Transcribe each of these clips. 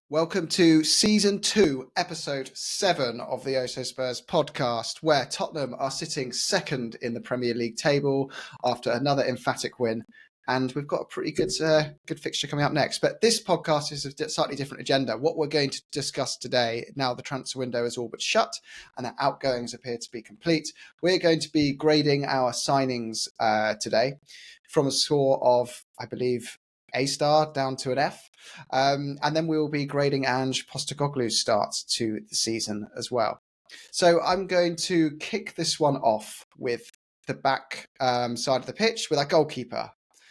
Welcome to Season 2, Episode 7 of the Oso Spurs podcast, where Tottenham are sitting second in the Premier League table after another emphatic win. And we've got a pretty good fixture coming up next. But this podcast is a slightly different agenda. What we're going to discuss today, now the transfer window is all but shut and the outgoings appear to be complete, we're going to be grading our signings today from a score of, I believe, A star down to an F. And then we will be grading Ange Postecoglou's start to the season as well. So I'm going to kick this one off with the back side of the pitch with our goalkeeper.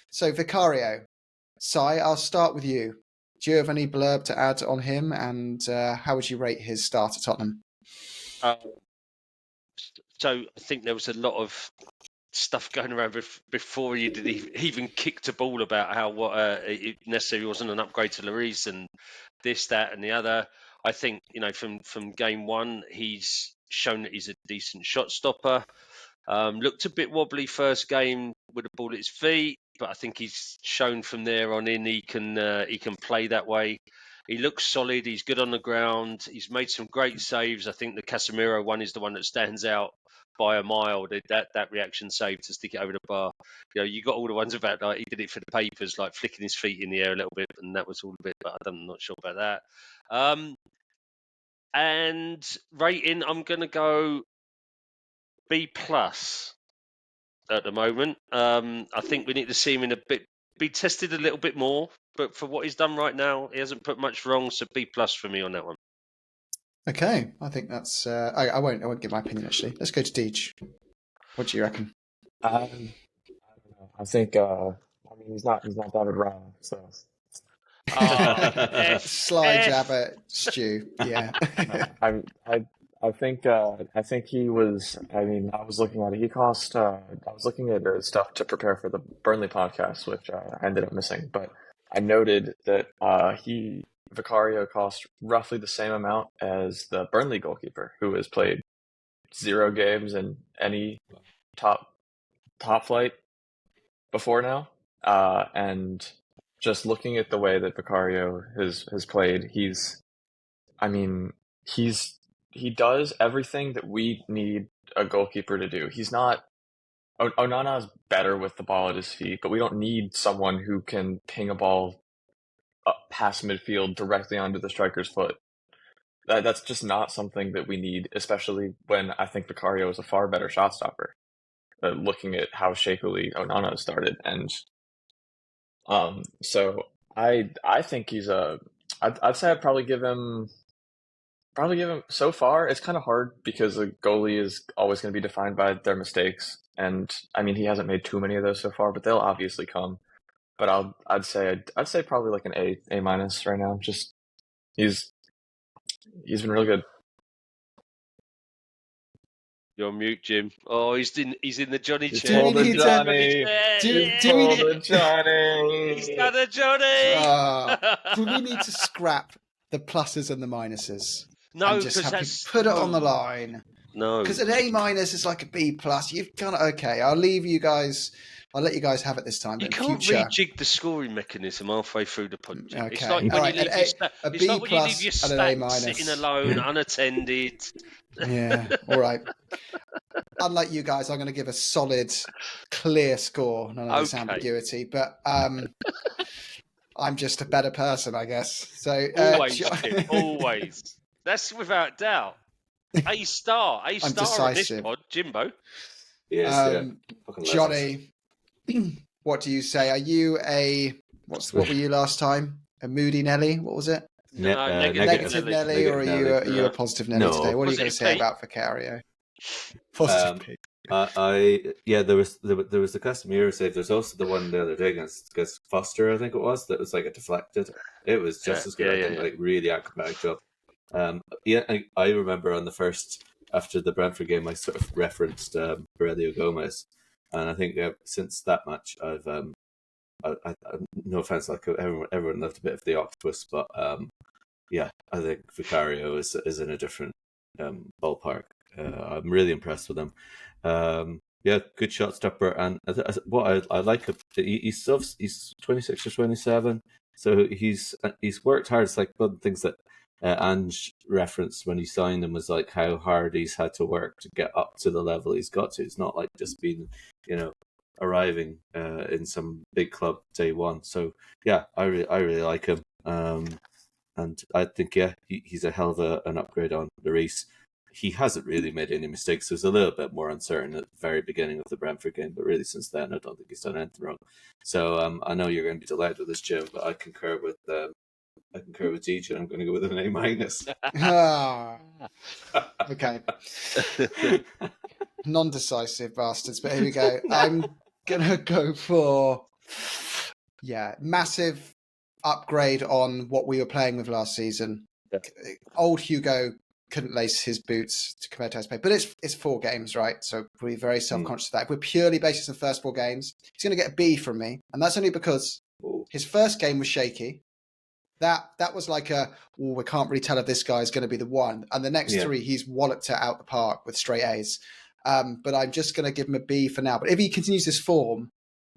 So Vicario, Sai, I'll start with you. Do you have any blurb to add on him, and how would you rate his start at Tottenham? So I think there was a lot of stuff going around before he did even kicked a ball about how it necessarily wasn't an upgrade to Lloris and this, that, and the other. I think from game one he's shown that he's a decent shot stopper. Looked a bit wobbly first game with the ball at his feet, but I think he's shown from there on in he can play that way. He looks solid. He's good on the ground. He's made some great saves. I think the Casemiro one is the one that stands out by a mile. That reaction save to stick it over the bar. You got all the ones about like he did it for the papers, like flicking his feet in the air a little bit, and that was all a bit. But I'm not sure about that. And rating, I'm gonna go B+ at the moment. I think we need to see him be tested a little bit more. But for what he's done right now, he hasn't put much wrong. So B+ for me on that one. Okay, I think that's. I won't give my opinion actually. Let's go to Deej. What do you reckon? I don't know. I think. He's not David Raya, so. Sly jab at Stu. Yeah. I think he was. I was looking at it. He cost. I was looking at stuff to prepare for the Burnley podcast, which I ended up missing. But I noted that Vicario cost roughly the same amount as the Burnley goalkeeper, who has played 0 games in any top flight before now. And just looking at the way that Vicario has played, he does everything that we need a goalkeeper to do. He's not. Onana's better with the ball at his feet, but we don't need someone who can ping a ball past midfield directly onto the striker's foot. That's just not something that we need, especially when I think Vicario is a far better shot stopper. Looking at how shakily Onana started, and so I think he's I'd say I'd probably give him so far. It's kind of hard because a goalie is always going to be defined by their mistakes, and he hasn't made too many of those so far, but they'll obviously come. But I'd say probably like an A- right now. Just he's been really good. You're on mute, Jim. Oh, he's in the Johnny He's chair. pulled the Johnny. He's pulled the Johnny. He's done a Johnny. Do we need to scrap the pluses and the minuses? No, and just because put it on the line. No, because an A- is like a B+. You've kind of okay. I'll leave you guys. I'll let you guys have it this time. You but can't rejig the scoring mechanism halfway through the punch. Okay. It's like when you leave your stats sitting alone, unattended. Yeah, all right. Unlike you guys, I'm going to give a solid, clear score. None of this ambiguity, but I'm just a better person, I guess. So always, Jim, always. That's without doubt. A star on this pod, Jimbo. Yes, Johnny, what do you say? Are you what were you last time? A moody Nelly? What was it? Negative Nelly, or are you a positive Nelly today? What are you going to say about Vicario? Positive Pete. There was the Casemiro save. There's also the one the other day against Foster, I think it was, that was like a deflected. It was just as good. Like really acrobatic job. I remember on the first after the Brentford game, I sort of referenced Aurelio Gomez, and I think since that match, I've no offense, like everyone loved a bit of the octopus, but I think Vicario is in a different ballpark. I'm really impressed with him. Good shot stopper, and what I like, he's 26 or 27. So he's worked hard. It's like one of the things that Ange referenced when he signed him was like how hard he's had to work to get up to the level he's got to. It's not like just being, arriving in some big club day one. So yeah, I really like him. And I think he's a hell of an upgrade on Lloris. He hasn't really made any mistakes. He was a little bit more uncertain at the very beginning of the Brentford game, but really since then, I don't think he's done anything wrong. So I know you're going to be delighted with this, Jim, but I concur with Deej, and I'm going to go with an A-. Okay. Non-decisive bastards, but here we go. I'm going to go for, massive upgrade on what we were playing with last season. Yeah. Old Hugo couldn't lace his boots to compare to his play, but it's 4 games, right? So we're very self-conscious of that. If we're purely based on the first 4 games, he's going to get a B from me, and that's only because his first game was shaky. That was like we can't really tell if this guy's going to be the one, and the next 3 he's walloped it out the park with straight A's. But I'm just going to give him a B for now. But if he continues this form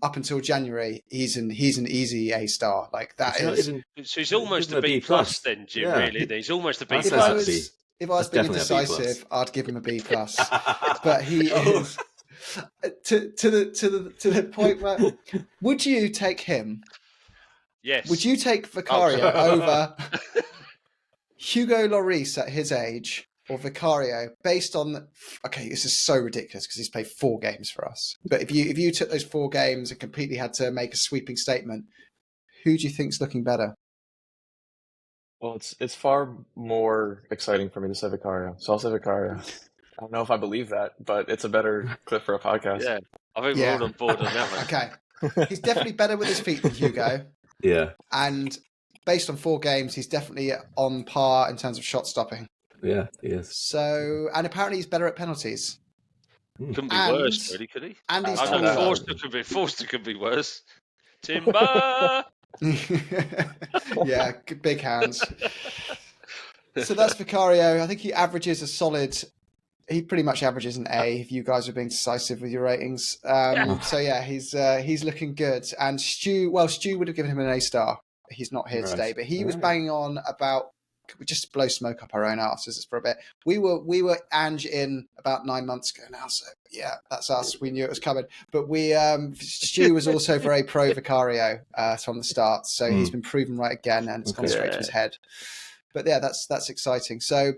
up until January, he's an easy A star. Like that so he's almost a B plus then, Jim. Yeah. Really, he's almost a B plus. If I was being indecisive, I'd give him a B plus. But he is to the point where would you take him? Yes. Would you take Vicario over Hugo Lloris at his age or Vicario based on? Okay, this is so ridiculous because he's played 4 games for us. But if you took those 4 games and completely had to make a sweeping statement, who do you think's looking better? Well, it's far more exciting for me to say Vicario, so I'll say Vicario. I don't know if I believe that, but it's a better clip for a podcast. Yeah, I think we're all on board on that one. Okay, he's definitely better with his feet than Hugo. Yeah, and based on 4 games, he's definitely on par in terms of shot stopping. Yeah, he is. So, and apparently he's better at penalties. Couldn't be worse, really, could he? And he's Forster could be worse. Timber. Yeah, big hands. So that's Vicario. I think he averages a solid. He pretty much averages an A. If you guys are being decisive with your ratings, so yeah, he's looking good. And Stu would have given him an A star. He's not here today, but he was banging on about. We just blow smoke up our own asses for a bit. We were Ange in about 9 months ago now, so yeah, that's us. We knew it was coming, but Stu was also very pro Vicario from the start, so he's been proven right again, and it's gone straight to his head. But yeah, that's exciting. So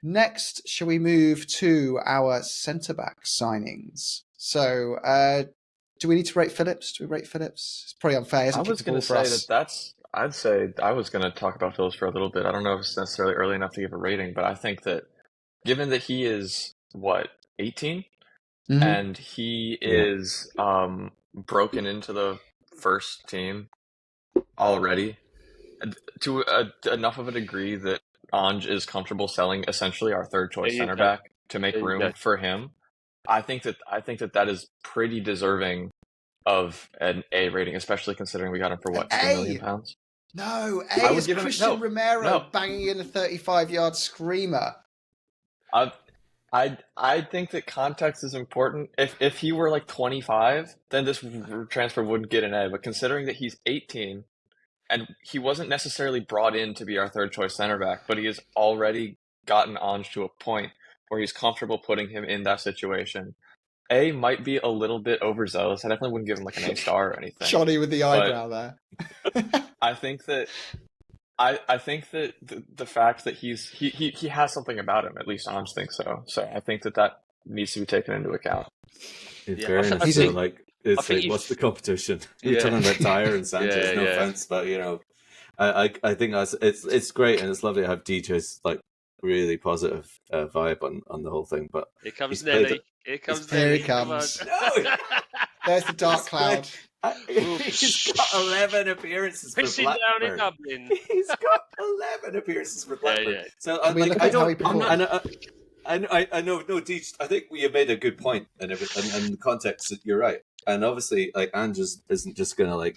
next, shall we move to our centre back signings? So do we need to rate Phillips? Do we rate Phillips? It's probably unfair. I was going to say that's. I'd say I was going to talk about Phillips for a little bit. I don't know if it's necessarily early enough to give a rating, but I think that given that he is, 18? Mm-hmm. And he is broken into the first team already to enough of a degree that Ange is comfortable selling essentially our third choice center back to make room for him. I think that is pretty deserving of an A rating, especially considering we got him for £2 million. No, A is Christian Romero banging in a 35-yard screamer. I think that context is important. If he were 25, then this transfer wouldn't get an A. But considering that he's 18, and he wasn't necessarily brought in to be our third choice center back, but he has already gotten Ange to a point where he's comfortable putting him in that situation. A might be a little bit overzealous. I definitely wouldn't give him an A star or anything. Johnny with the eyebrow there. I think that the fact that he has something about him, at least Ange thinks so. So I think that needs to be taken into account. In fairness, what's the competition? You're talking about Dyer and Sanchez. No offense, but I think it's great and it's lovely to have DJ's really positive vibe on the whole thing. But here comes Nelly. Here he comes. No, there's the dark cloud. He's got 11 appearances for Blackburn. Down in Dublin. He's got 11 appearances for Blackburn. Yeah. So I know. No, Deej, I think you made a good point, and the context that you're right. And obviously, Ange isn't just going to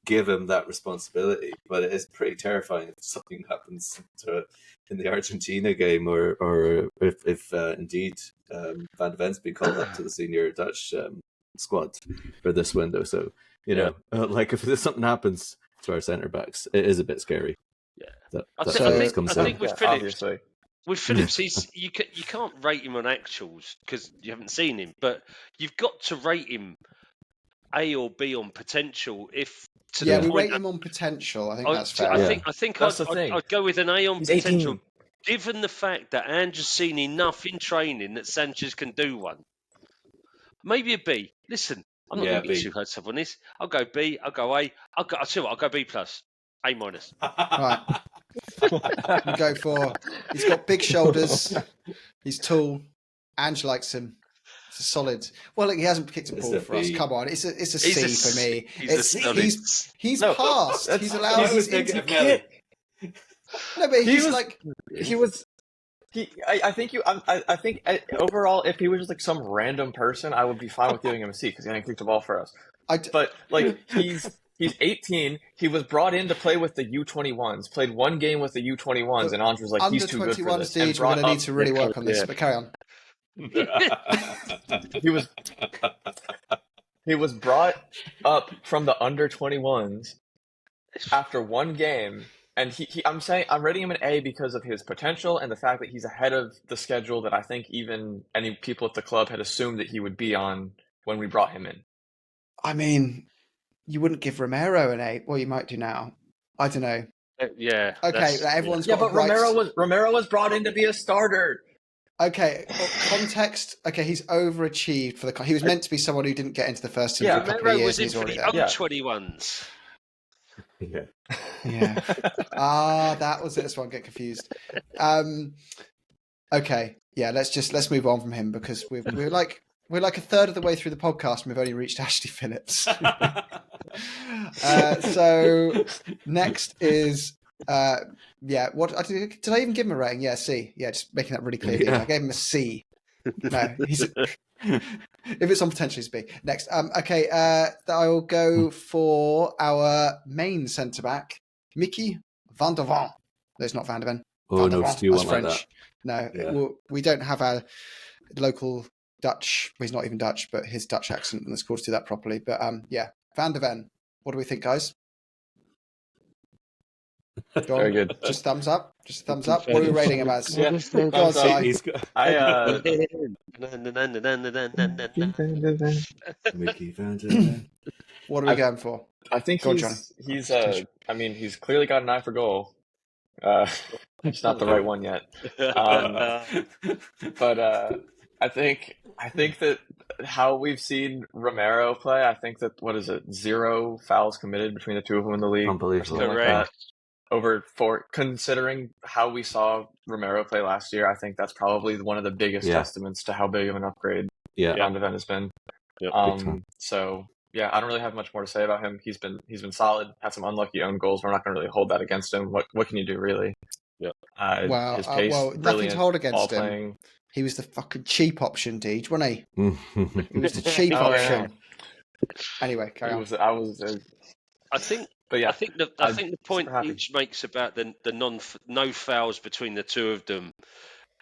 give him that responsibility, but it is pretty terrifying if something happens in the Argentina game, or if indeed Van de Ven's been called up to the senior Dutch squad for this window. So if something happens, to our centre backs. It is a bit scary. Yeah, I think with Phillips, obviously. with Phillips, you can't rate him on actuals because you haven't seen him, but you've got to rate him A or B on potential. We rate him on potential. I think that's fair. I think that's I'd go with an A on He's potential, 18. given the fact that Ange has seen enough in training that Sanchez can do one. Maybe a B. Listen, I'm not going to be too hard on this. I'll go B. I'll go A. I'll go B plus, A minus. Right. We go for. He's got big shoulders. He's tall. Ange likes him. It's a solid. Well, he hasn't kicked a ball for us. Come on, it's a C for me. He's passed. He's allowed. He's negative. No, but I think overall, if he was just like some random person, I would be fine with giving him a C because he hadn't kicked the ball for us. But like he's 18. He was brought in to play with the U21s. Played one game with the U21s, and Ange was like, "He's too good for this." We're going to need to really work on this. But carry on. He was brought up from the under 21s after one game. And I'm rating him an A because of his potential and the fact that he's ahead of the schedule that I think even any people at the club had assumed that he would be on when we brought him in. I mean, you wouldn't give Romero an A. Well, you might do now. I don't know. Yeah. Okay, everyone's got. Yeah, but Romero was brought in to be a starter. Okay, context. Okay, he's overachieved for the. He was meant to be someone who didn't get into the first team for a couple of years. Was in for the U21s. Yeah. That was it. That's why I get confused. Okay, yeah. Let's move on from him because we're like a third of the way through the podcast and we've only reached Ashley Phillips. So next is what did I even give him a rating? Yeah, C. Yeah, just making that really clear. I gave him a C. No, if it's on potential, it's B. Next, okay, I will go for our main centre back, Mickey van der Ven. No, it's not Van der Ven. Oh no, Stu won't like that. No, we don't have our local Dutch. Well, he's not even Dutch, but his Dutch accent, and it's called to do that properly. But Van der Ven. What do we think, guys? Very good. Just thumbs up. What are we rating him as? Yeah, thumbs up. Mickey Van der Ven. What are we going for? I think he's clearly got an eye for goal. It's not the right one yet. But I think that how we've seen Romero play, I think that 0 fouls committed between the two of them in the league. Unbelievable. Like considering how we saw Romero play last year, I think that's probably one of the biggest testaments to how big of an upgrade Van de Ven has been. So yeah, I don't really have much more to say about him. He's been solid. Had some unlucky own goals. We're not going to really hold that against him. What can you do really? Yeah. His pace, nothing to hold against him. playing. He was the fucking cheap option, Deej, wasn't he? He was the cheap option. Anyway, carry on. I think the point Deej makes about the no fouls between the two of them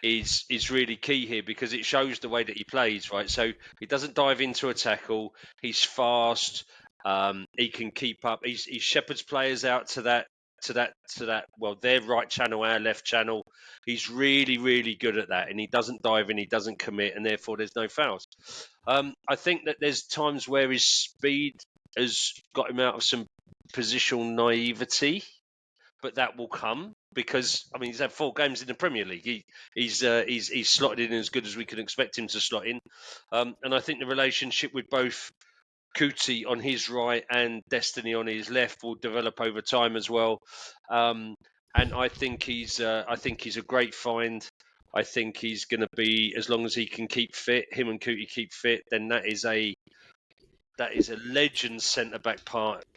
is really key here because it shows the way that he plays, right? So he doesn't dive into a tackle. He's fast. He can keep up. He shepherds players out to that. Well, their right channel, our left channel. He's really, really good at that, and he doesn't dive in. He doesn't commit, and therefore there's no fouls. I think that there's times where his speed has got him out of some positional naivety, but that will come because he's had 4 games in the Premier League. He's slotted in as good as we can expect him to slot in, and I think the relationship with both Kuti on his right and Destiny on his left will develop over time as well. And I think he's a great find. I think he's going to be, as long as he can keep fit, him and Kuti keep fit, then that is a legend centre back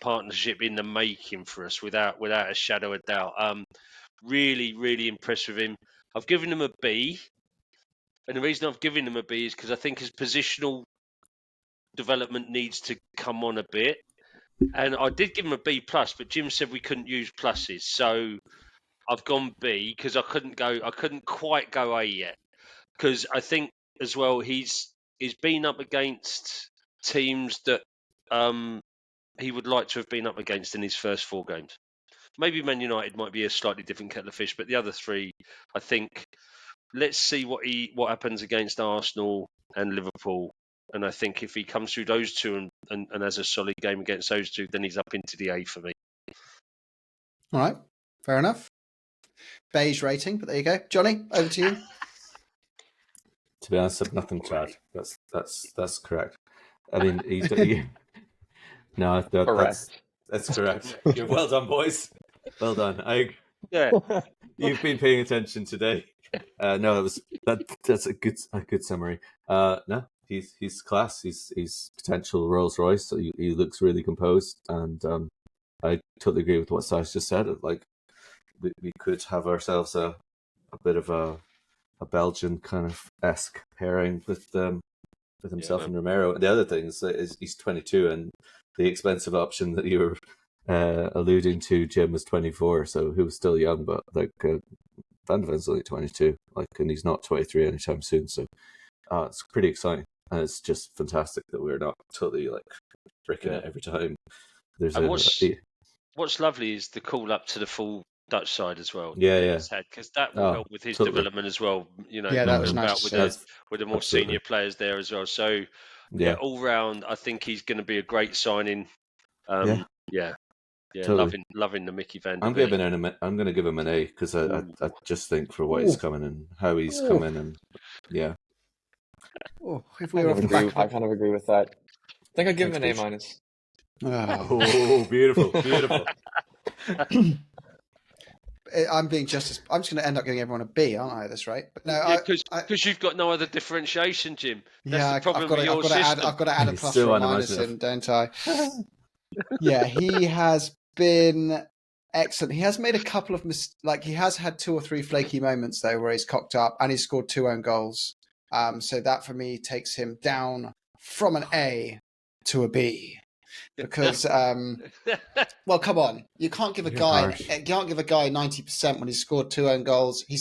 partnership in the making for us, without a shadow of doubt. Really, really impressed with him. I've given him a B, and the reason I've given him a B is because I think his positional development needs to come on a bit, and I did give him a B plus, but Jim said we couldn't use pluses, so I've gone B because I couldn't quite go A yet, because I think as well he's been up against teams that he would like to have been up against in his first 4 games. Maybe Man United might be a slightly different kettle of fish, but the other 3, I think, let's see what happens against Arsenal and Liverpool. And I think if he comes through those 2 and has a solid game against those 2, then he's up into the A for me. All right, fair enough. Beige rating, but there you go. Johnny, over to you. To be honest, I've nothing to add. That's correct. I mean, no, that's correct. Well done, boys. Well done. You've been paying attention today. No, that's a good summary. No, he's class. He's potential Rolls Royce. So he looks really composed, and I totally agree with what Saj just said. Like we could have ourselves a bit of a Belgian kind of esque pairing with himself and Romero. And the other thing is he's 22, and the expensive option that you were alluding to, Jim, was 24, so he was still young, but like Van de Ven's only 22, and he's not 23 anytime soon. So it's pretty exciting, and it's just fantastic that we're not totally breaking it every time. What's lovely is the call up to the full Dutch side as well. Yeah. Because that will help with his development as well. That was nice with the more senior players there as well. So all round, I think he's going to be a great signing. Totally. Loving the Mickey Van der Beek. I'm going to give him an A because I just think for what he's coming and how he's coming and I kind of agree with that. I think I'd give him an A-. Oh, beautiful. I'm just going to end up giving everyone a B, aren't I, at this rate? But no, because you've got no other differentiation, Jim. That's the problem with your system. I've got to add a plus or a minus in, don't I? Yeah, he has been excellent. He has made a couple of he has had 2 or 3 flaky moments though, where he's cocked up and he's scored 2 own goals. So that for me takes him down from an A to a B. Because, well, come on, you can't give a guy 90% when he's scored 2 own goals. He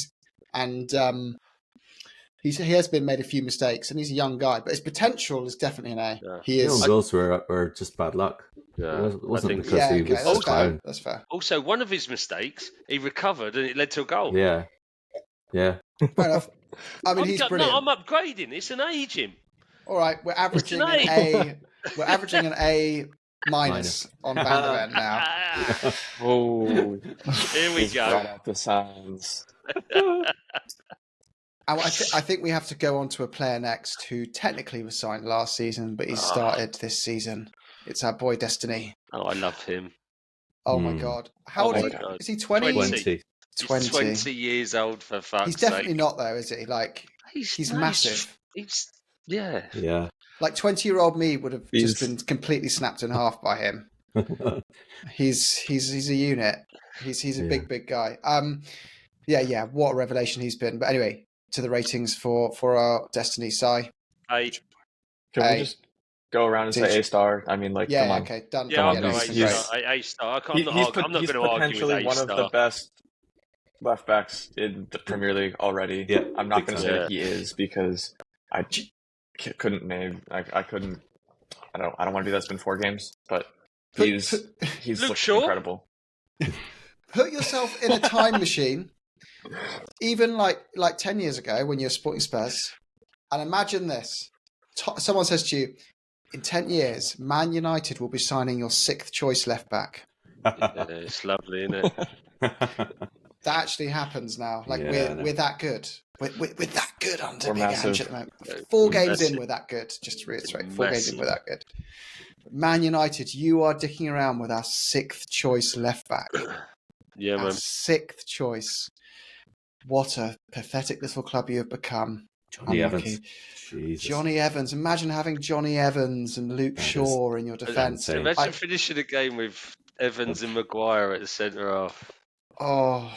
has been made a few mistakes, and he's a young guy, but his potential is definitely an A. Yeah. He is. His goals were just bad luck. Yeah, it wasn't because he was down. That's fair. Also, one of his mistakes, he recovered, and it led to a goal. Yeah. Fair enough. I mean, he's brilliant. No, I'm upgrading. It's an A, Jim. All right, we're averaging an A. We're averaging an A minus on Van der Ven now. Oh, here we go. Right out the signs. I think we have to go on to a player next who technically was signed last season, but he started this season. It's our boy Destiny. Oh, I love him. Oh my God. How old is he? Is he 20? 20. He's 20 years old, for fuck's sake. He's definitely not, though, is he? He's massive. Yeah. 20-year-old me would have just been completely snapped in half by him. He's a unit. He's a big guy. What a revelation he's been. But anyway, to the ratings for our Destiny side. Can we just go around and say A-star? I mean, come on. Okay, done. Yeah, I'll go A-star. I'm not going to argue with A-star. He's potentially one of the best left backs in the Premier League already. Yeah, I'm not going to say that he is because I couldn't name. I couldn't. I don't want to do that. It's been 4 games, but he's incredible. Put yourself in a time machine, even like 10 years ago when you're supporting Spurs, and imagine this: someone says to you, "In 10 years, Man United will be signing your 6th choice left back." It's lovely, isn't it? That actually happens now. We're that good. We're that good under Big Ange at the moment. 4 games in, we're that good. Just to reiterate, 4 games in, we're that good. Man United, you are dicking around with our 6th choice left back. Yeah, man. 6th choice. What a pathetic little club you have become. Johnny Evans. Jesus. Johnny Evans. Imagine having Johnny Evans and Luke Shaw in your defence. Imagine finishing a game with Evans and Maguire at the centre half. Oh,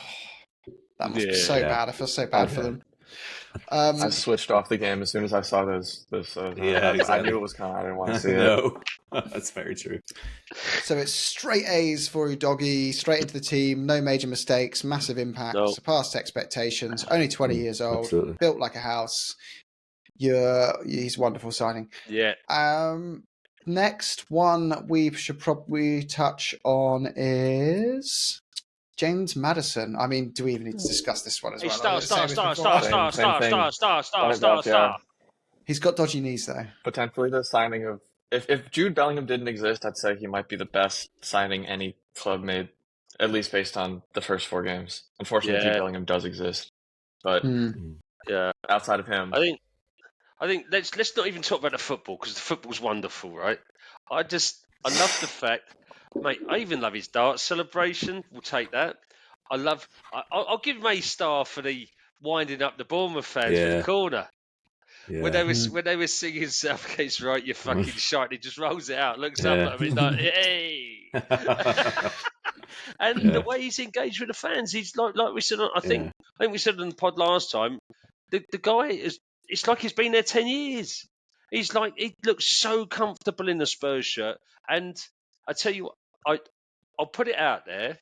that must be so bad. I feel so bad for them. I switched off the game as soon as I saw those. Exactly. I knew it was coming. I didn't want to see it. No, that's very true. So it's straight A's for Udogie, straight into the team, no major mistakes, massive impact, surpassed expectations, only 20 years old, built like a house. He's a wonderful signing. Yeah. Next one we should probably touch on is James Maddison. I mean, do we even need to discuss this one as well? Star. Same thing. Running back, yeah. He's got dodgy knees, though. Potentially the signing of if Jude Bellingham didn't exist, I'd say he might be the best signing any club made, at least based on the first 4 games. Unfortunately, Jude Bellingham does exist, but outside of him, I think let's not even talk about the football, because the football's wonderful, right? I love the fact, mate. I even love his dart celebration. We'll take that. I'll give him a star for the winding up the Bournemouth fans with the corner. Yeah. When they were singing Southgate's right, you fucking shite, he just rolls it out, looks up at me like, hey. And the way he's engaged with the fans, he's like we said. I think we said on the pod last time. The guy it's like he's been there 10 years. He looks so comfortable in the Spurs shirt. And I tell you what, I'll put it out there.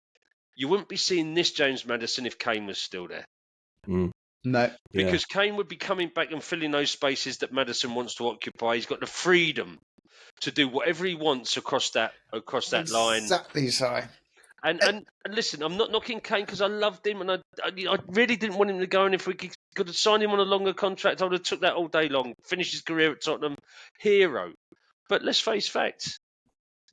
You wouldn't be seeing this James Maddison if Kane was still there. No. Because Kane would be coming back and filling those spaces that Maddison wants to occupy. He's got the freedom to do whatever he wants across that line. Exactly so. And listen, I'm not knocking Kane because I loved him, and I really didn't want him to go. And if we could have signed him on a longer contract, I would have took that all day long. Finished his career at Tottenham, hero. But let's face facts.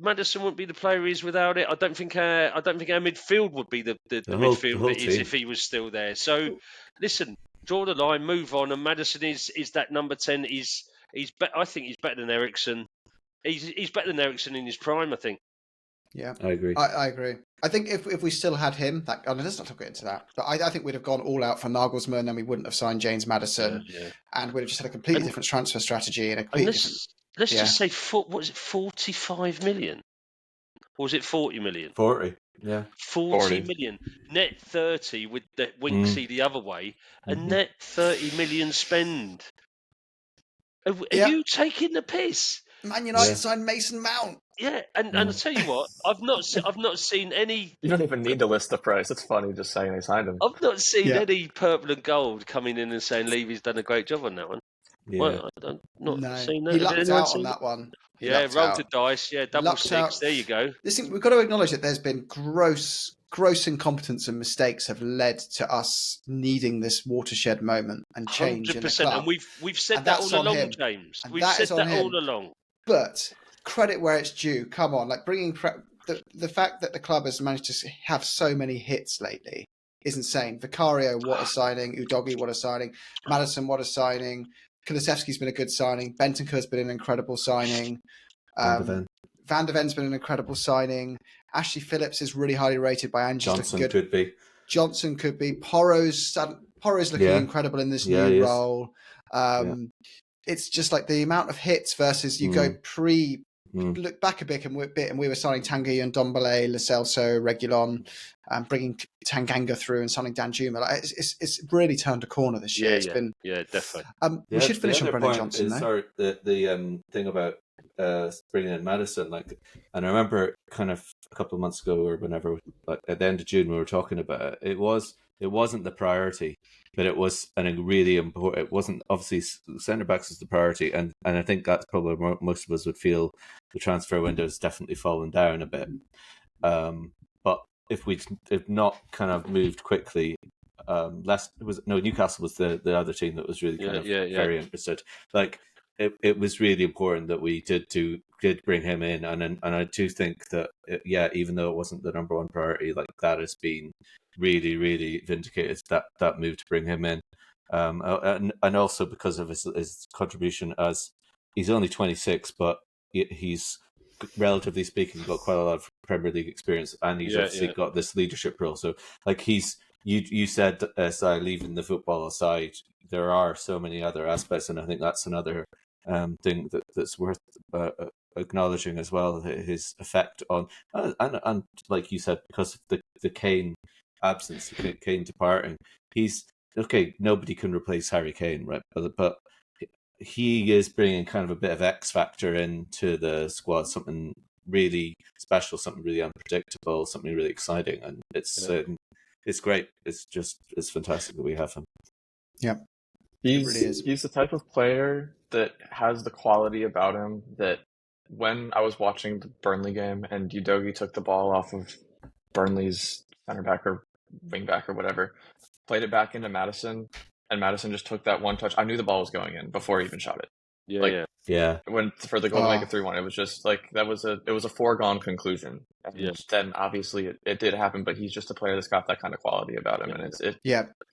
Maddison wouldn't be the player he is without it. I don't think our midfield would be the midfield that is if he was still there. So, listen, draw the line, move on, and Maddison is that number 10. I think he's better than Eriksen. He's better than Eriksen in his prime, I think. Yeah, I agree. I agree. I think if we still had him, let's not get into that. But I think we'd have gone all out for Nagelsmann, and we wouldn't have signed James Maddison, and we'd have just had a completely different transfer strategy and a completely different. Let's just say, what was it, 45 million? Or was it 40 million? 40, yeah. 40 million. Net 30 with the Winksy the other way. A net 30 million spend. Are you taking the piss? Man United signed Mason Mount. Yeah, and I'll tell you what, I've not seen any. You don't even need to list the price. It's funny just saying they signed him. I've not seen any purple and gold coming in and saying Levy's done a great job on that one. Yeah. Well, I've not seen that. He lucked out on that one. Rolled the dice. Yeah, double six. There you go. Listen, we've got to acknowledge that there's been gross incompetence and mistakes have led to us needing this watershed moment and change 100%, in the club. And we've said that all along, James. We've said that all along. But credit where it's due. Come on, like bringing the fact that the club has managed to have so many hits lately is insane. Vicario, what a signing. Udogie, what a signing. Maddison, what a signing. Kulusevski's been a good signing. Bentancur's been an incredible signing. Van der Ven's been an incredible signing. Ashley Phillips is really highly rated by Ange. Johnson could be. Porro's looking incredible in this new role. It's just like the amount of hits versus you go look back a bit and we were signing Tanguy and Ndombele, Lo Celso, Reguilon, bringing Tanganga through and signing Danjuma. Like, it's really turned a corner this year. It's been definitely. We should finish on Brennan Johnson. The thing about bringing in Maddison, and I remember kind of a couple of months ago or whenever, at the end of June, we were talking about it. It wasn't the priority, but it was really important. It wasn't, obviously centre backs is the priority, and I think that's probably where most of us would feel the transfer window has definitely fallen down a bit. But if not kind of moved quickly, Newcastle was the other team that was really kind of very interested. Like it was really important that we did bring him in, and I do think that even though it wasn't the number one priority, like that has been really, really vindicated, that move to bring him in, and also because of his contribution, as he's only 26, but he's relatively speaking got quite a lot of Premier League experience, and he's obviously got this leadership role. So like you said, leaving the football aside, there are so many other aspects, and I think that's another thing that's worth acknowledging as well, his effect on and like you said, because of the Kane absence, Kane departing, he's okay. Nobody can replace Harry Kane, right? But he is bringing kind of a bit of X factor into the squad, something really special, something really unpredictable, something really exciting, and it's great. It's fantastic that we have him. Yeah, he's the type of player that has the quality about him that when I was watching the Burnley game and Udogie took the ball off of Burnley's center back or wing back or whatever, played it back into Maddison, and Maddison just took that one touch. I knew the ball was going in before he even shot it. Yeah. When for the goal to make it 3-1, it was just like it was a foregone conclusion. And then obviously it did happen, but he's just a player that's got that kind of quality about him, and it's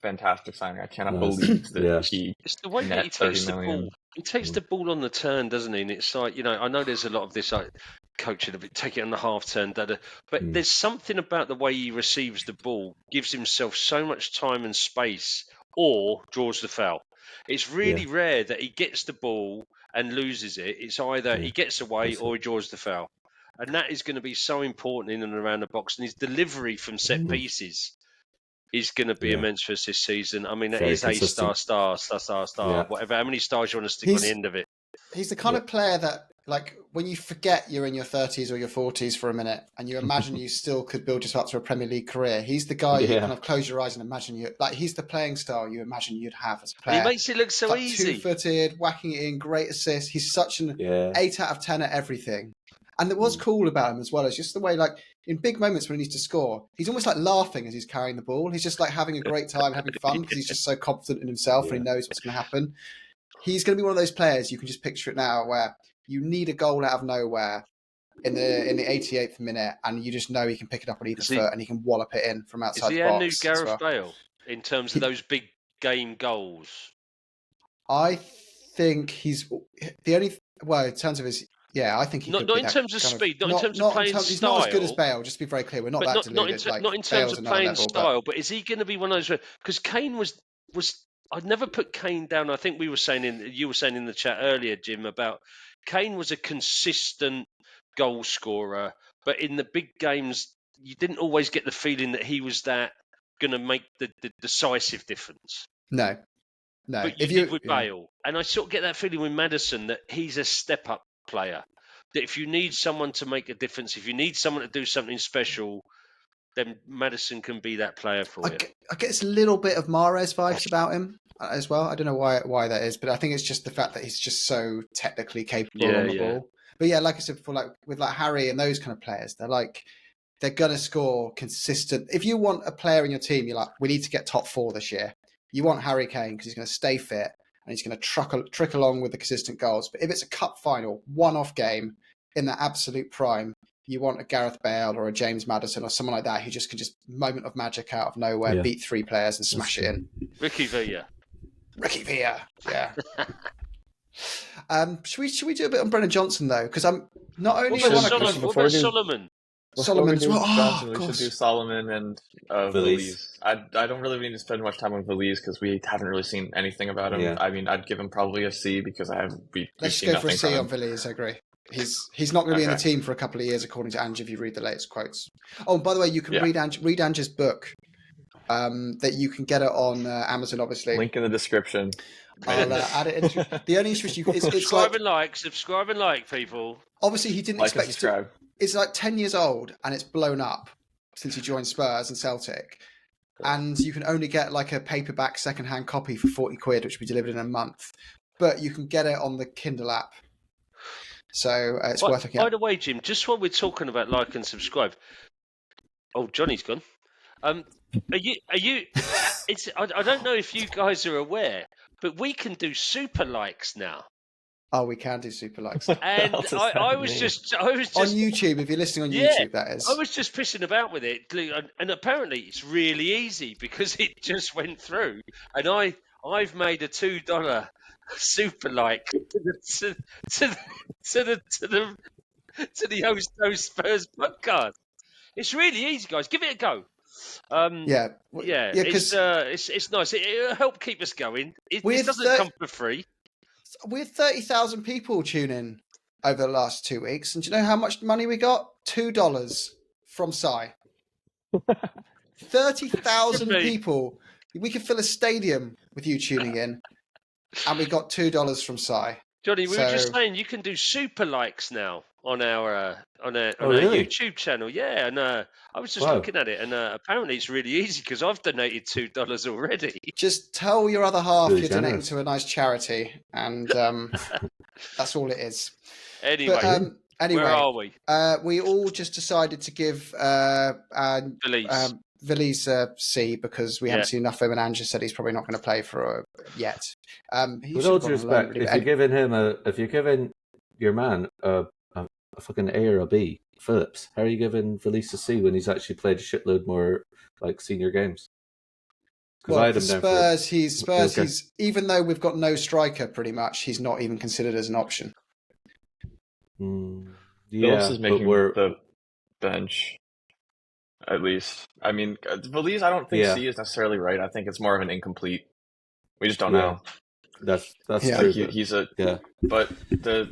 fantastic signing. I cannot believe that he. It's the way that he takes the ball. He takes the ball on the turn, doesn't he? And it's like, I know there's a lot of this like coaching of it, take it on the half turn, but there's something about the way he receives the ball, gives himself so much time and space, or draws the foul. It's really rare that he gets the ball and loses it. It's either he gets away or he draws the foul. And that is going to be so important in and around the box. And his delivery from set pieces is going to be immense for us this season. I mean, that is a star, whatever. How many stars you want to stick on the end of it? He's the kind of player that, like, when you forget you're in your 30s or your 40s for a minute and you imagine you still could build yourself up to a Premier League career, he's the guy you kind of close your eyes and imagine you, like, he's the playing style you imagine you'd have as a player. And he makes it look so like, easy. Two-footed, whacking it in, great assist. He's such an 8 out of 10 at everything. And what's cool about him as well is just the way, like, in big moments when he needs to score, he's almost like laughing as he's carrying the ball. He's just like having a great time, having fun, because he's just so confident in himself and he knows what's going to happen. He's going to be one of those players, you can just picture it now, where you need a goal out of nowhere in the 88th minute, and you just know he can pick it up on either foot and he can wallop it in from outside the box. Is he our new Gareth Bale in terms of those big game goals? I think he's the only... Well, in terms of his... Yeah, I think he could not be in that terms of kind speed, not in terms of playing style. He's not as good as Bale, just to be very clear. We're not that deluded. Not in terms of playing style, but is he going to be one of those... Because Kane was... I'd never put Kane down. I think you were saying in the chat earlier, Jim, about Kane was a consistent goal scorer, but in the big games, you didn't always get the feeling that he was that going to make the decisive difference. No. But you did with Bale. And I sort of get that feeling with Maddison that he's a step-up player. That if you need someone to make a difference, if you need someone to do something special, then Maddison can be that player for you. I get a little bit of Mahrez vibes about him as well. I don't know why that is, but I think it's just the fact that he's just so technically capable on the ball. But yeah, like I said before, like with like Harry and those kind of players, they're gonna score consistent. If you want a player in your team, you're like, we need to get top 4 this year. You want Harry Kane because he's going to stay fit and he's going to trick along with the consistent goals. But if it's a cup final, one-off game in the absolute prime, you want a Gareth Bale or a James Maddison or someone like that who just can moment of magic out of nowhere, beat 3 players and smash it in. Ricky Villa, yeah. Should we do a bit on Brennan Johnson though? Because I'm not only what about Solomon? Solomon as well. Johnson, we should do Solomon and Veliz. I don't really need to spend much time on Veliz because we haven't really seen anything about him. Yeah. I mean, I'd give him probably a C because Let's go for a C on Veliz. I agree. He's not going to be in the team for a couple of years, according to Ange, if you read the latest quotes. Oh, by the way, you can read Ange's book. That you can get it on Amazon, obviously. Link in the description. I'll add it in. The only issue is it's subscribe and like, people. Obviously, he didn't expect it to. It's like 10 years old and it's blown up since he joined Spurs and Celtic. And you can only get like a paperback second-hand copy for 40 quid, which will be delivered in a month. But you can get it on the Kindle app. So it's worth looking at. By the way, Jim, just while we're talking about like and subscribe. Oh, Johnny's gone. Are you? I don't know if you guys are aware, but we can do super likes now. Oh, we can do super likes. And I was just on YouTube. If you're listening on YouTube, that is. I was just pissing about with it, and apparently it's really easy because it just went through. And I've made a $2 super like to the Oso Spurs podcast. It's really easy, guys. Give it a go. It's nice. It'll help keep us going. It doesn't come for free. We had 30,000 people tune in over the last 2 weeks. And do you know how much money we got? $2 from Sai. 30,000 people. We could fill a stadium with you tuning in. And we got $2 from Sai. Johnny, we were just saying you can do super likes now on our YouTube channel. Yeah, and I was just looking at it, and apparently it's really easy because I've donated $2 already. Just tell your other half you're donating to a nice charity, and that's all it is. Anyway, Anyway, where are we? We all just decided to give Villiers C because we haven't seen enough of him, and Ange said he's probably not going to play for yet. With all due respect, if you're giving your man a fucking A or a B, Phillips, how are you giving Villiers a C when he's actually played a shitload more like senior games? Well, for Spurs, he's even though we've got no striker, pretty much, he's not even considered as an option. Phillips is making the bench, at least. I mean, Villiers, I don't think C is necessarily right. I think it's more of an incomplete. We just don't know. That's true. He's but the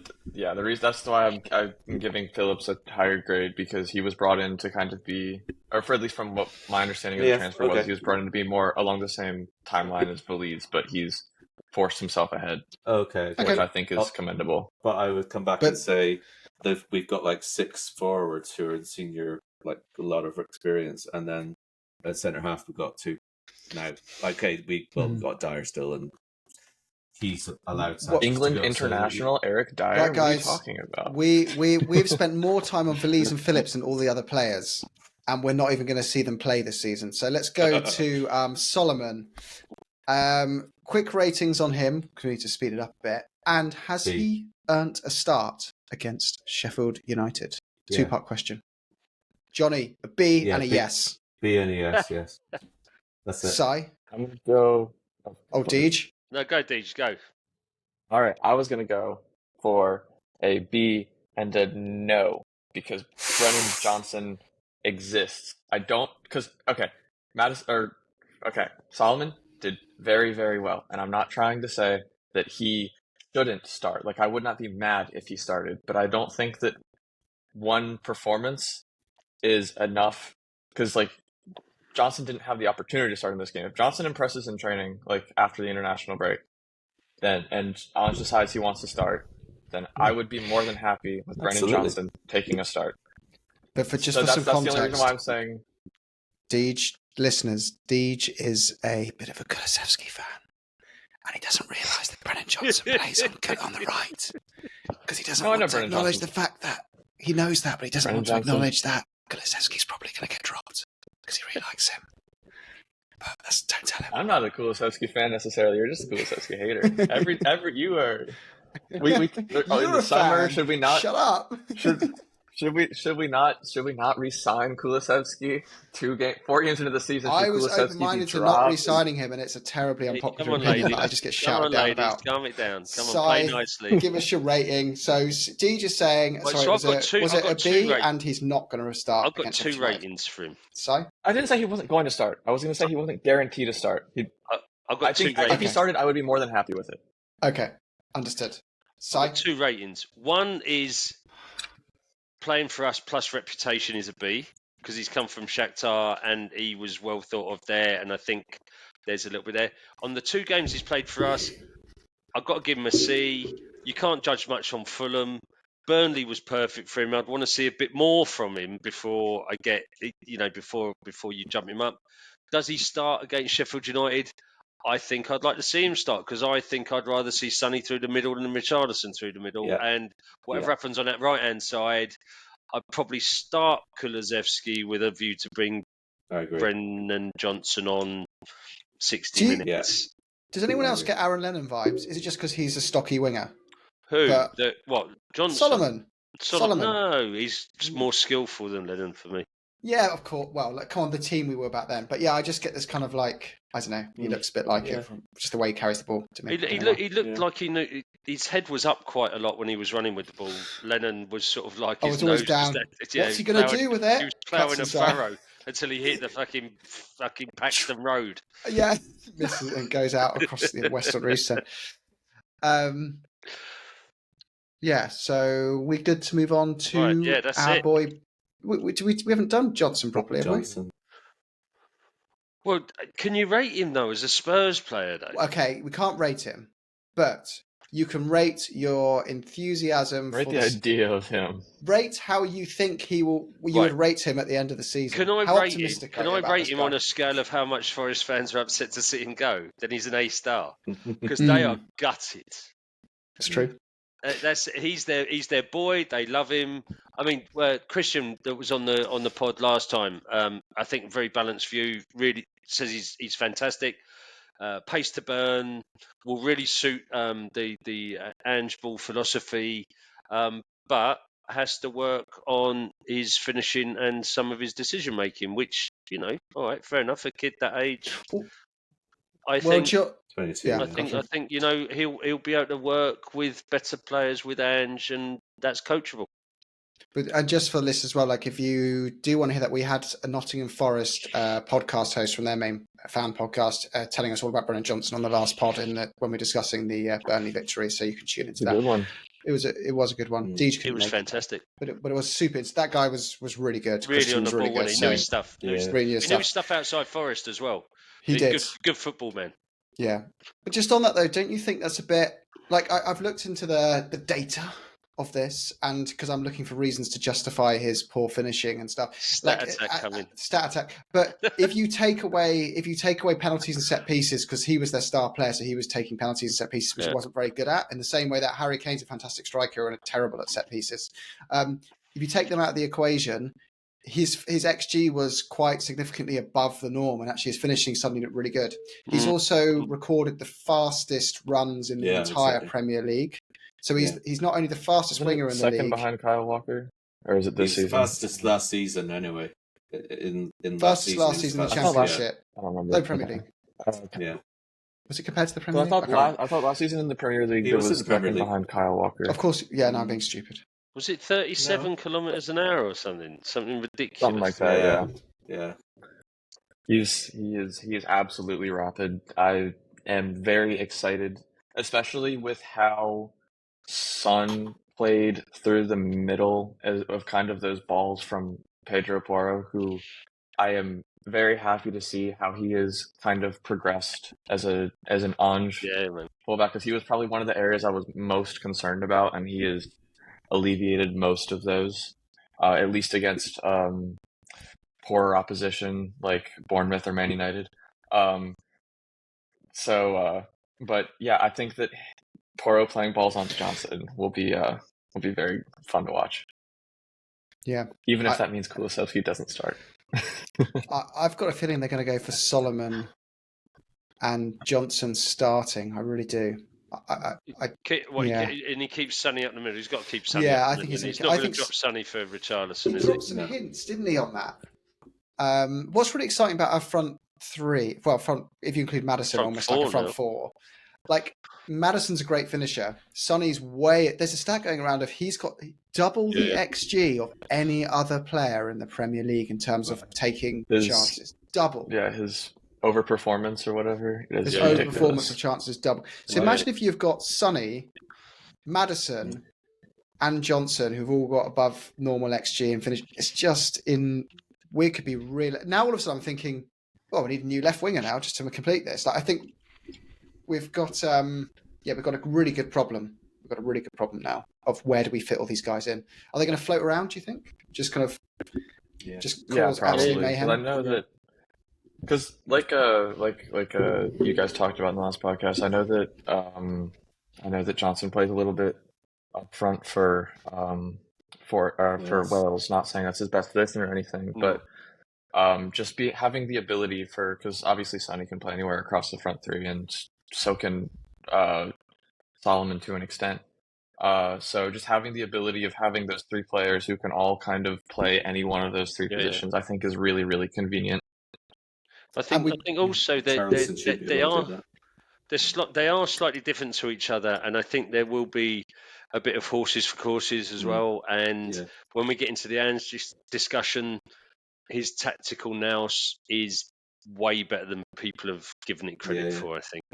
reason that's why I'm giving Phillips a higher grade, because he was brought in to kind of be, or for at least from what my understanding of the transfer was, he was brought in to be more along the same timeline as Villiers, but he's forced himself ahead. Okay. Which I think is commendable. But I would come back and say that we've got like 6 forwards who are in senior, like a lot of experience, and then at centre half we've got 2 now. Okay, we've got Dyer still, and he's allowed England international Eric Dyer. Right, guys, what are you talking about? We've spent more time on Villiers and Phillips than all the other players, and we're not even going to see them play this season. So let's go to Solomon. Quick ratings on him, because we need to speed it up a bit. And has he earned a start against Sheffield United? 2-part question. Johnny, a B and a yes. B and a yes. That's it. Si? I'm going to go... Oh, Deej? No, go, Deej, go. All right, I was going to go for a B and a no, because Brennan Johnson exists. I don't... Because, Maddison... Solomon did very, very well, and I'm not trying to say that he shouldn't start. Like, I would not be mad if he started, but I don't think that one performance is enough, because, like, Johnson didn't have the opportunity to start in this game. If Johnson impresses in training, like, after the international break, then, and Ange decides he wants to start, then I would be more than happy with Brennan Johnson taking a start. But for some that's context, the only reason why I'm saying... Deej, listeners, Deej is a bit of a Kulusevski fan, and he doesn't realise that Brennan Johnson plays on the right, because he doesn't want to acknowledge the fact that he knows that, but he doesn't want to acknowledge that Kulusevski's probably going to get dropped because he really likes him. But don't tell him. I'm not a Kulusevski fan necessarily. You're just a Kulusevski hater. You are. We in the summer, should we not? Shut up. Should we not re-sign Kulusevski 4 games into the season? I was open-minded to not re-signing him, and it's a terribly unpopular opinion that I just get shouted down about. Calm it down. Come on, play nicely. Give us your rating. So Deej is saying, was it a B, and he's not going to restart? I've got 2 ratings for him. So I didn't say he wasn't going to start. I was going to say he wasn't guaranteed to start. I think if he started, I would be more than happy with it. Okay, understood. So 2 ratings. One is playing for us plus reputation is a B, because he's come from Shakhtar and he was well thought of there, and I think there's a little bit there. On the 2 games he's played for us, I've got to give him a C. You can't judge much on Fulham. Burnley was perfect for him. I'd want to see a bit more from him before I get, before you jump him up. Does he start against Sheffield United? I think I'd like to see him start, because I think I'd rather see Sonny through the middle than Richarlison through the middle. Yeah. And whatever happens on that right-hand side, I'd probably start Kulusevski with a view to bring Brennan Johnson on 60 minutes. Does anyone else get Aaron Lennon vibes? Is it just because he's a stocky winger? Who? Johnson? Solomon. No, he's just more skillful than Lennon for me. Yeah, of course. Well, come on, the team we were back then. But yeah, I just get this kind of like, I don't know, he looks a bit like it from just the way he carries the ball to me. He looked like he knew, his head was up quite a lot when he was running with the ball. Lennon was sort of like his nose down. What's he going to do with it? He was ploughing a furrow until he hit the fucking Paxton Road. Yeah, misses and goes out across the Western Rooster. Yeah, so we're good to move on to our boy. We haven't done Johnson properly, have we? Well, can you rate him, though, as a Spurs player, though? Okay, we can't rate him, but you can rate your enthusiasm. Rate the idea of him. Rate how you think you would rate him at the end of the season. Can I rate him on a scale of how much Forest fans are upset to see him go? Then he's an A star, because they are gutted. It's true. he's their boy. They love him. I mean, Christian that was on the pod last time. I think very balanced view. Really says he's fantastic. Pace to burn will really suit the Ange ball philosophy, but has to work on his finishing and some of his decision making. Which all right, fair enough. A kid that age, I think. 22. Yeah, I think he'll be able to work with better players with Ange, and that's coachable. And just for this as well, like if you do want to hear that, we had a Nottingham Forest podcast host from their main fan podcast telling us all about Brennan Johnson on the last pod when we were discussing the Burnley victory. So you can tune into that. Good one. It was a good one. It was fantastic, but it was super. That guy was really good. Really Christian on the was really ball. good. He knew his stuff. He knew his stuff outside Forest as well. He did. Good football man. Yeah, but just on that though, don't you think that's a bit like I've looked into the data of this, and because I'm looking for reasons to justify his poor finishing and stuff. Stat attack. But if you take away penalties and set pieces, because he was their star player, so he was taking penalties and set pieces, which he wasn't very good at. In the same way that Harry Kane's a fantastic striker and terrible at set pieces. If you take them out of the equation, his XG was quite significantly above the norm, and actually his finishing suddenly looked really good. He's also recorded the fastest runs in the entire Premier League. So he's not only the fastest winger in the league. Second behind Kyle Walker, or is it this season? Fastest last season anyway. In fastest last season in the Championship. I don't remember. No Premier League. Yeah. Was it compared to the Premier League? I thought last season in the Premier League it was second behind Kyle Walker. Of course, yeah. No, I'm being stupid. Was it 37 kilometers an hour or something? Something ridiculous. Something like that. Yeah. He is absolutely rapid. I am very excited, especially with how Son played through the middle of kind of those balls from Pedro Porro, who I am very happy to see how he has kind of progressed as an Ange fullback, because he was probably one of the areas I was most concerned about, and he has alleviated most of those, at least against poorer opposition like Bournemouth or Man United. But yeah, I think that Porro playing balls onto Johnson will be very fun to watch. Yeah, even if that means Kulusevski doesn't start. I've got a feeling they're going to go for Solomon and Johnson starting. I really do. And he keeps Sonny up the middle. He's got to keep Sonny. Yeah, up I think he's not going to drop Sonny for Richarlison. He dropped some hints, didn't he, on that? What's really exciting about our front three? Well, if you include Maddison, almost like a front four. Like Maddison's a great finisher. Sonny's there's a stat going around of he's got double the XG of any other player in the Premier League in terms of taking chances. Double. Yeah, his overperformance or whatever. His overperformance of chances double. So imagine if you've got Sonny, Maddison, and Johnson, who've all got above normal XG and finish. It's just we could be real. Now all of a sudden I'm thinking, we need a new left winger now just to complete this. Like I think we've got we've got a really good problem. We've got a really good problem now of where do we fit all these guys in? Are they going to float around, do you think? Just kind of cause absolute mayhem? I know that because like you guys talked about in the last podcast, I know that Johnson plays a little bit up front for Wales. Not saying that's his best position or anything, but just having the ability because obviously Sonny can play anywhere across the front three, and so can Solomon to an extent. So just having the ability of having those three players who can all kind of play any one of those three positions, I think is really, really convenient. I think also they are slightly different to each other, and I think there will be a bit of horses for courses as well. And when we get into the Ange discussion, his tactical nous is way better than people have given it credit for, I think.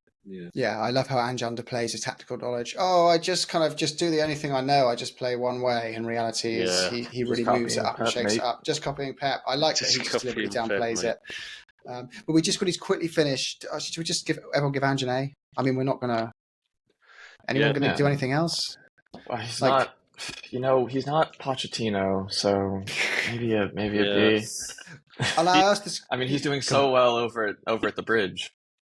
Yeah, I love how Ange underplays his tactical knowledge. I just do the only thing I know. I just play one way. In reality, he really moves it up and shakes it up. Just copying Pep. I like that he just deliberately downplays it. But we just got quickly finished. Should we just give Ange an A? I mean, we're not going to... Anyone going to do anything else? Well, he's not... he's not Pochettino, so maybe a B. I asked this... I mean, he's doing so well over at the Bridge.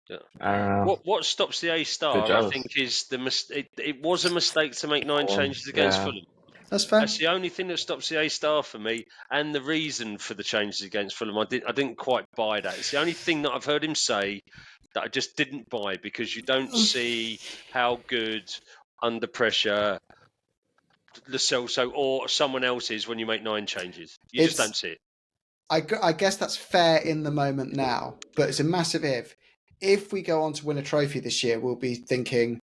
Yeah. I don't know. What stops the A star, I jealous. think, is it was a mistake to make 9 changes against Yeah. Fulham. That's fair. That's the only thing that stops the A star for me, and the reason for the changes against Fulham. I didn't quite buy that. It's the only thing that I've heard him say that I just didn't buy, because you don't see how good under pressure Lo Celso or someone else is when you make 9 changes. You just don't see it. I guess that's fair in the moment now, but it's a massive if. If we go on to win a trophy this year, we'll be thinking,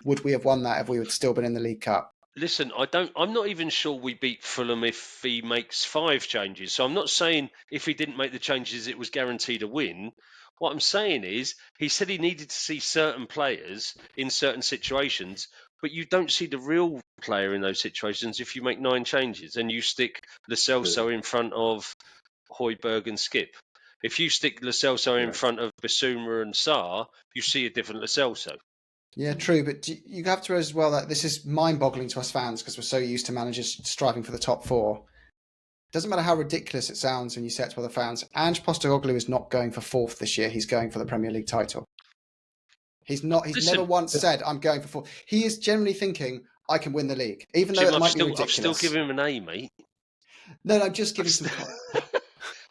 would we have won that if we had still been in the League Cup? Listen, I'm not even sure we beat Fulham if he makes 5 changes. So I'm not saying if he didn't make the changes, it was guaranteed a win. What I'm saying is, he said he needed to see certain players in certain situations, but you don't see the real player in those situations if you make 9 changes and you stick Lo Celso in front of Højbjerg and Skip. If you stick Lo Celso in front of Bissouma and Sarr, you see a different Lo Celso. Yeah, true, but you have to realize as well that this is mind-boggling to us fans because we're so used to managers striving for the top 4. Doesn't matter how ridiculous it sounds when you say it to other fans. Ange Postecoglou is not going for 4th this year. He's going for the Premier League title. He's not. He's never once said, "I'm going for 4th." He is generally thinking, "I can win the league," even though it might be ridiculous. I've still given him an A, mate. No, I'm just giving some.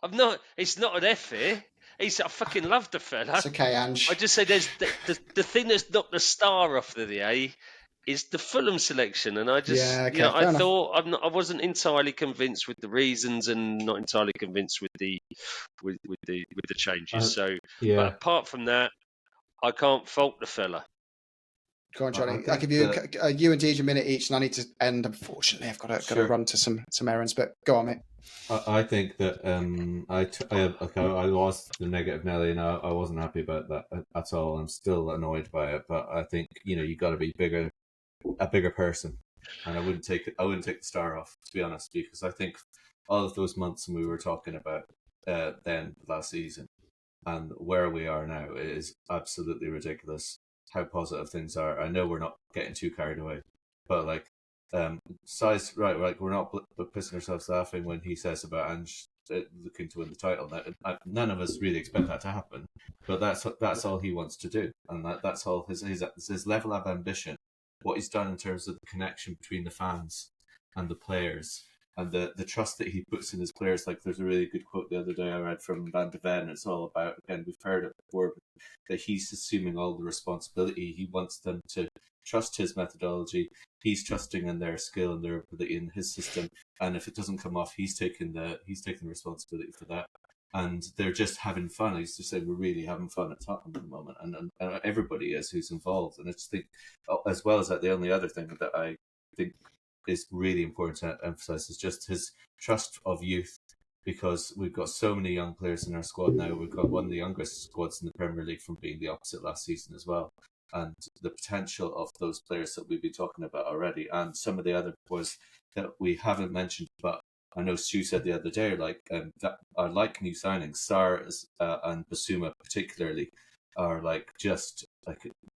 I'm not. It's not an F here. I fucking love the fella. It's okay, Ange. I just say there's the thing that's knocked the star off the A is the Fulham selection, and I just I thought I wasn't entirely convinced with the reasons, and not entirely convinced with the changes. But apart from that, I can't fault the fella. Go on, Johnny. I'll give you you and Deej a minute each, and I need to end. Unfortunately, I've got to run to some errands. But go on, mate. I think that I lost the negative Nelly, and I wasn't happy about that at all. I'm still annoyed by it, but I think you got to be a bigger person, and I wouldn't take the star off, to be honest, because I think all of those months when we were talking about then last season and where we are now is absolutely ridiculous. How positive things are. I know we're not getting too carried away, but size right. We're not pissing ourselves laughing when he says about Ange looking to win the title. None of us really expect that to happen, but that's all he wants to do, and that's all his level of ambition. What he's done in terms of the connection between the fans and the players, and the trust that he puts in his players. Like, there's a really good quote the other day I read from Van de Ven, and it's all about, again, we've heard it before, that he's assuming all the responsibility. He wants them to trust his methodology. He's trusting in their skill and their ability in his system. And if it doesn't come off, he's taking the responsibility for that. And they're just having fun. I used to say we're really having fun at Tottenham at the moment, and everybody is who's involved. And I just think, as well as that, the only other thing that I think is really important to emphasize is just his trust of youth, because we've got so many young players in our squad now. We've got one of the youngest squads in the Premier League from being the opposite last season as well. And the potential of those players that we've been talking about already, and some of the other boys that we haven't mentioned, but I know Stu said the other day, that are like new signings. Sarr and Bissouma particularly are just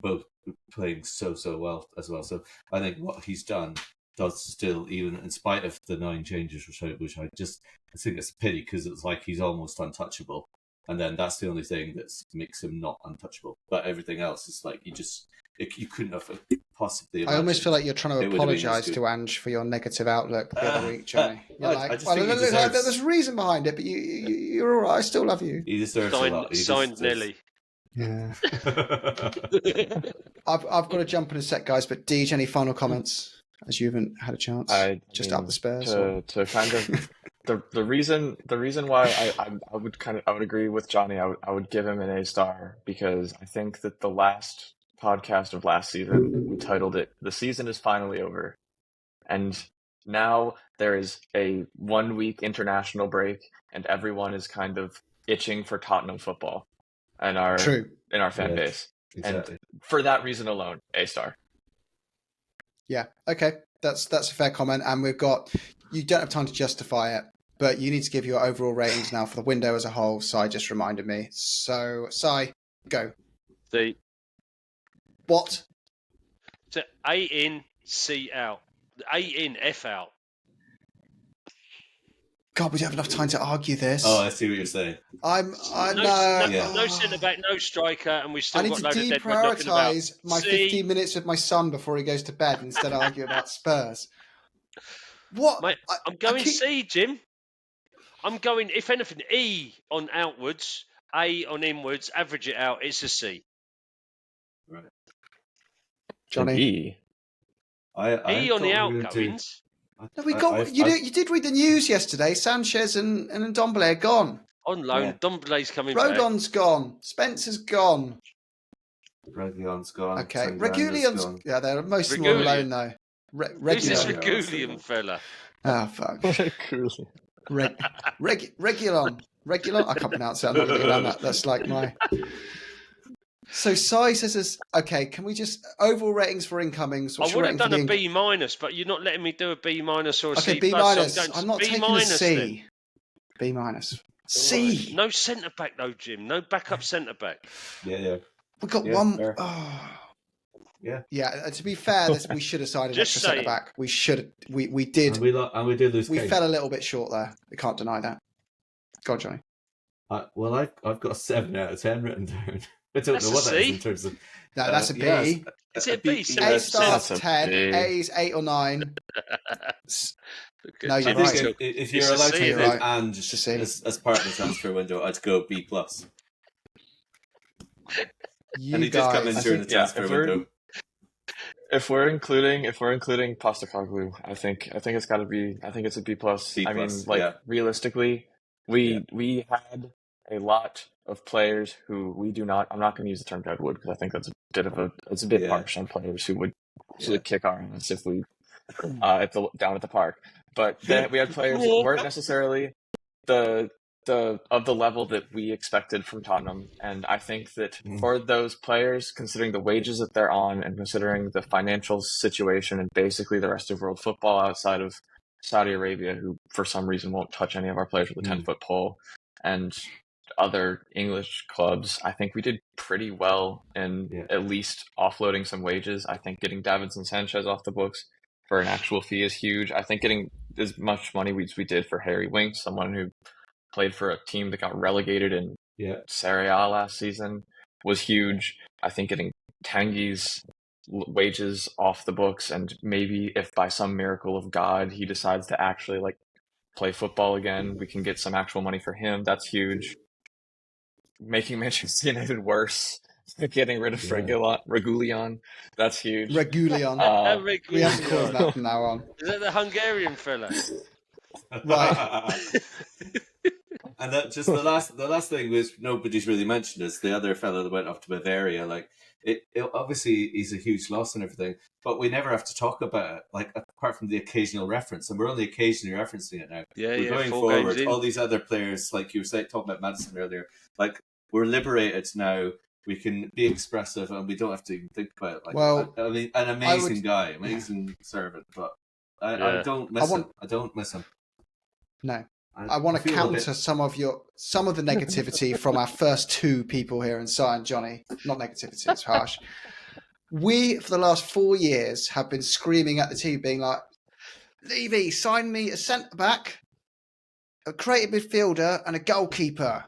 both playing so well as well. So I think what he's done does still, even in spite of the 9 changes, which I think it's a pity, because it's like he's almost untouchable, and then that's the only thing that makes him not untouchable. But everything else is like you couldn't have possibly imagined. I almost feel like you're trying to apologise to Ange for your negative outlook the other week, Johnny. You're there's reason behind it, but you're all right. I still love you. He deserves a lot. Signed Nelly. Yeah. I've got to jump in a sec, guys. But Deej, any final comments, as you haven't had a chance? Up the Spurs to kind of the reason why I would agree with Johnny. I would give him an A star, because I think that the last podcast of last season, we titled it "The Season is Finally Over," and now there is a 1-week international break, and everyone is kind of itching for Tottenham football and our fan base. Exactly. And for that reason alone, A star. Yeah. Okay. That's a fair comment. And you don't have time to justify it, but you need to give your overall ratings now for the window as a whole. Si just reminded me. So, Si, go. C. What? So A in, C out. A in, F out. God, we don't have enough time to argue this. Oh, I see what you're saying. No centre back, no striker, and we've I still need got to a load of dead wood knocking about. deprioritise my 15 minutes with my son before he goes to bed instead of argue about Spurs. What? Mate, I'm going C, Jim. I'm going, if anything, E on outwards, A on inwards, average it out, it's a C. Right. Johnny? E. E on the outgoings. No, you did read the news yesterday. Sanchez and Ndombele are gone. On loan, yeah. Dombele's coming back. Rodon's gone. Spencer's gone. Reguilon's gone. Okay, Reguilon's gone. Yeah, they're most on loan though. Who's this Reguilon fella? Oh fuck. Reguilon. Reguilon. I can't pronounce it. I'm not going to get around that. That's like my. So Sai says, okay, can we just overall ratings for incomings? I would have done a B minus, but you're not letting me do a B minus or a C+. Okay, B minus. I'm not taking a C. Then. B minus. C. No centre back though, Jim. No backup centre back. Yeah. We got one. Oh. Yeah. To be fair, we should have signed an extra centre back. We should. We did. And we did lose. We fell a little bit short there. We can't deny that. Go on, Johnny. Well, I've got a 7 out of 10 written down. I don't know what that is in terms of. No, that's a B. Yes. Is it a B? 8 stars, 10. A's 8 or 9. No, you're right. If you're allowed to give it and as part of the transfer window, I'd go B plus. And he did come in during the transfer window. If we're including Postecoglou, I think it's got to be. I think it's a B plus. I mean, realistically, we had a lot of players who we do not. I'm not going to use the term deadwood because I think that's a bit harsh on players who would kick our ass if we down at the park. But then we had players who weren't necessarily the level that we expected from Tottenham, and I think that for those players, considering the wages that they're on and considering the financial situation and basically the rest of world football outside of Saudi Arabia, who for some reason won't touch any of our players with a 10-foot pole, and other English clubs, I think we did pretty well in at least offloading some wages. I think getting Davinson Sanchez off the books for an actual fee is huge. I think getting as much money we did for Harry Winks, someone who played for a team that got relegated in Serie A last season, was huge. I think getting Tanguy's wages off the books, and maybe if by some miracle of God he decides to actually play football again, we can get some actual money for him. That's huge. Making Manchester United worse, getting rid of Reguilon, that's huge. Reguilon. We have to call him that from now on. Is that the Hungarian fella? Right. And that just the last thing was nobody's really mentioned is the other fellow that went off to Bavaria. It obviously he's a huge loss and everything, but we never have to talk about it. Apart from the occasional reference, and we're only occasionally referencing it now. We're going forward. All these other players, like you were talking about Maddison earlier, we're liberated now. We can be expressive, and we don't have to even think about it. I mean, an amazing guy, amazing servant, but I don't miss him. I don't miss him. No. I want to counter some of the negativity from our first two people here, and Si and Johnny. Not negativity, it's harsh. We, for the last 4 years, have been screaming at the team, being like, Levy, sign me a centre-back, a creative midfielder, and a goalkeeper.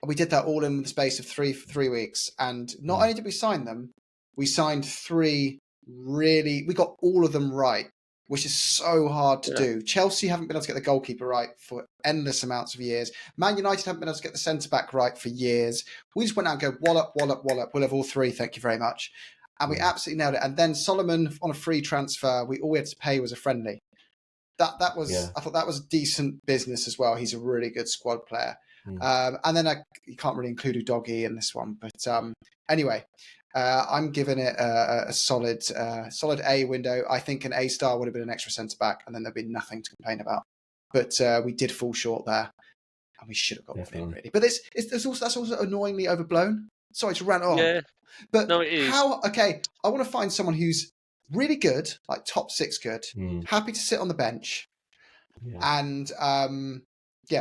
And we did that all in the space of three weeks. And not only did we sign them, we signed 3 we got all of them right, which is so hard to do. Chelsea haven't been able to get the goalkeeper right for endless amounts of years. Man United haven't been able to get the centre-back right for years. We just went out and go, wallop. We'll have all 3, thank you very much. And we absolutely nailed it. And then Solomon, on a free transfer, all we had to pay was a friendly. That was, I thought that was decent business as well. He's a really good squad player. And then you can't really include Udogie in this one. But anyway, I'm giving it a solid A window. I think an A star would have been an extra centre back, and then there'd be nothing to complain about. But we did fall short there, and we should have got one in really. But that's also annoyingly overblown. Sorry to rant on. Yeah, but no, it is. Okay, I want to find someone who's really good, like top 6 good, happy to sit on the bench, and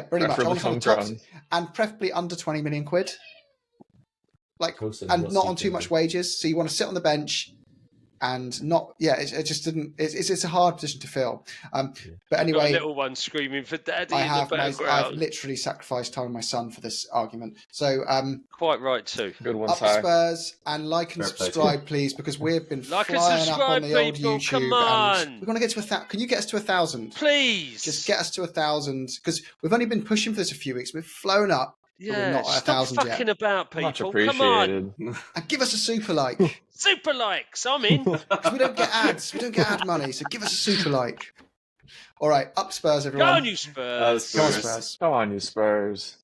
pretty much. I want to find top, and preferably under 20 million quid. And not on too much wages. So you want to sit on the bench and not. Yeah, it just didn't. It's a hard position to fill. But Got a anyway, little one screaming for daddy in the I've background. literally sacrificed time with my son for this argument. So Quite right too. Good one, up the Ty. Spurs, and like and Fair play to subscribe, please, because we've been Like and flying up on subscribe, the old people. YouTube. Come And on. we're going to get to 1,000. Can you get us to 1,000? Please. Just get us to 1,000, because we've only been pushing for this a few weeks. We've flown up, but we're not at Stop 1,000 fucking yet. about, Much people. Come on. appreciated. And give us a super like, Super likes. I'm in. because we don't get ads. We don't get ad money, so give us a super like. All right, up Spurs, Go everyone. on, you Spurs. Go on, Spurs. Spurs. Come on, you Spurs.